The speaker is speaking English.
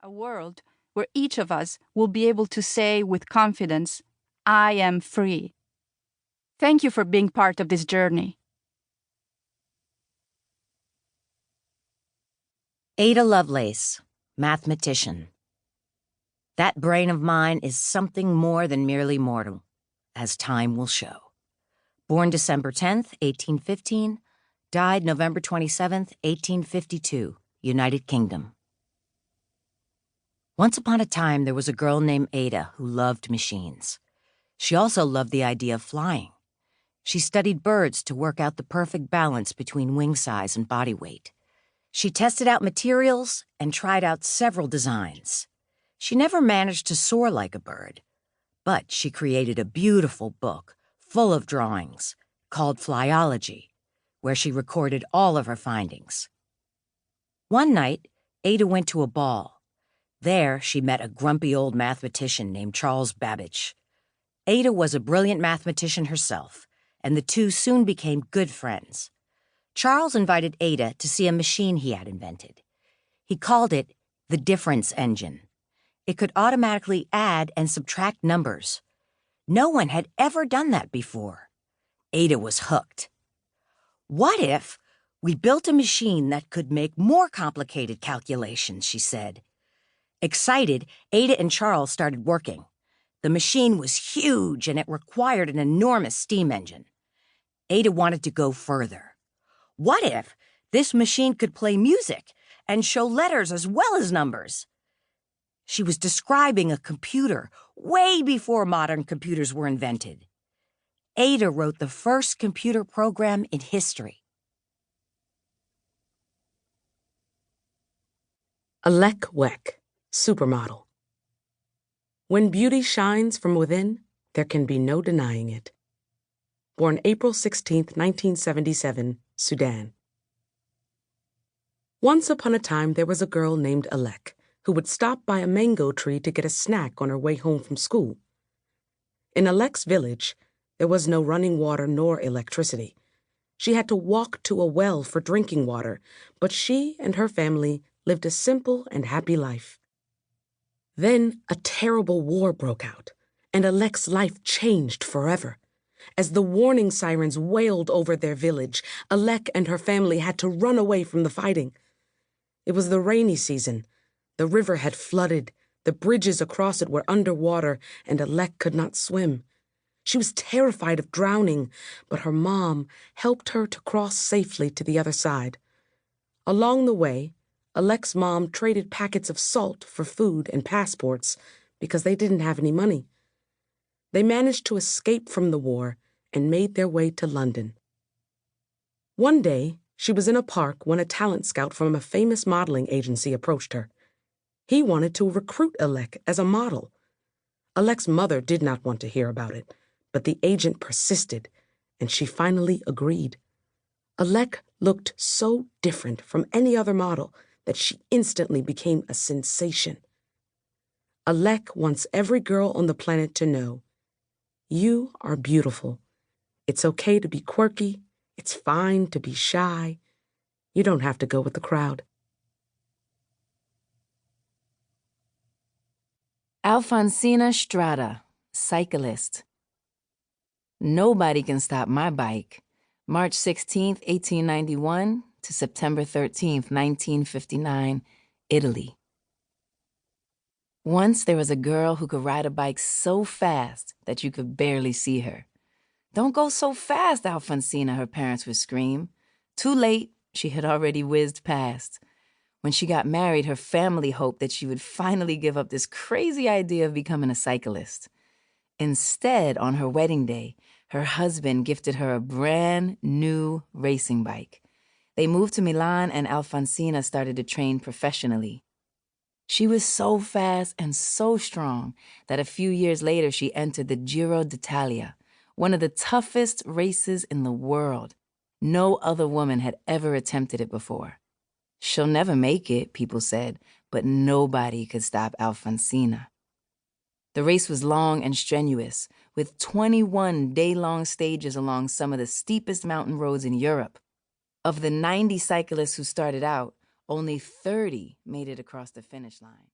A world where each of us will be able to say with confidence, I am free. Thank you for being part of this journey. Ada Lovelace, mathematician. That brain of mine is something more than merely mortal, as time will show. Born December 10th, 1815, died November 27th, 1852, United Kingdom. Once upon a time, there was a girl named Ada who loved machines. She also loved the idea of flying. She studied birds to work out the perfect balance between wing size and body weight. She tested out materials and tried out several designs. She never managed to soar like a bird, but she created a beautiful book full of drawings called Flyology, where she recorded all of her findings. One night, Ada went to a ball. There, she met a grumpy old mathematician named Charles Babbage. Ada was a brilliant mathematician herself, and the two soon became good friends. Charles invited Ada to see a machine he had invented. He called it the difference engine. It could automatically add and subtract numbers. No one had ever done that before. Ada was hooked. What if we built a machine that could make more complicated calculations, she said. Excited, Ada and Charles started working. The machine was huge and it required an enormous steam engine. Ada wanted to go further. What if this machine could play music and show letters as well as numbers? She was describing a computer way before modern computers were invented. Ada wrote the first computer program in history. Alec Weck, supermodel. When beauty shines from within, there can be no denying it. Born April 16, 1977, Sudan. Once upon a time, there was a girl named Alec who would stop by a mango tree to get a snack on her way home from school. In Alec's village, there was no running water nor electricity. She had to walk to a well for drinking water, but she and her family lived a simple and happy life. Then a terrible war broke out, and Alec's life changed forever. As the warning sirens wailed over their village, Alec and her family had to run away from the fighting. It was the rainy season. The river had flooded, the bridges across it were underwater, and Alec could not swim. She was terrified of drowning, but her mom helped her to cross safely to the other side. Along the way, Alec's mom traded packets of salt for food and passports because they didn't have any money. They managed to escape from the war and made their way to London. One day, she was in a park when a talent scout from a famous modeling agency approached her. He wanted to recruit Alec as a model. Alec's mother did not want to hear about it, but the agent persisted, and she finally agreed. Alec looked so different from any other model that she instantly became a sensation. Alec wants every girl on the planet to know, you are beautiful. It's okay to be quirky. It's fine to be shy. You don't have to go with the crowd. Alfonsina Strada, cyclist. Nobody can stop my bike. March 16, 1891 to September 13, 1959, Italy. Once there was a girl who could ride a bike so fast that you could barely see her. Don't go so fast, Alfonsina, her parents would scream. Too late, she had already whizzed past. When she got married, her family hoped that she would finally give up this crazy idea of becoming a cyclist. Instead, on her wedding day, her husband gifted her a brand new racing bike. They moved to Milan and Alfonsina started to train professionally. She was so fast and so strong that a few years later she entered the Giro d'Italia, one of the toughest races in the world. No other woman had ever attempted it before. She'll never make it, people said, but nobody could stop Alfonsina. The race was long and strenuous, with 21 day-long stages along some of the steepest mountain roads in Europe. Of the 90 cyclists who started out, only 30 made it across the finish line.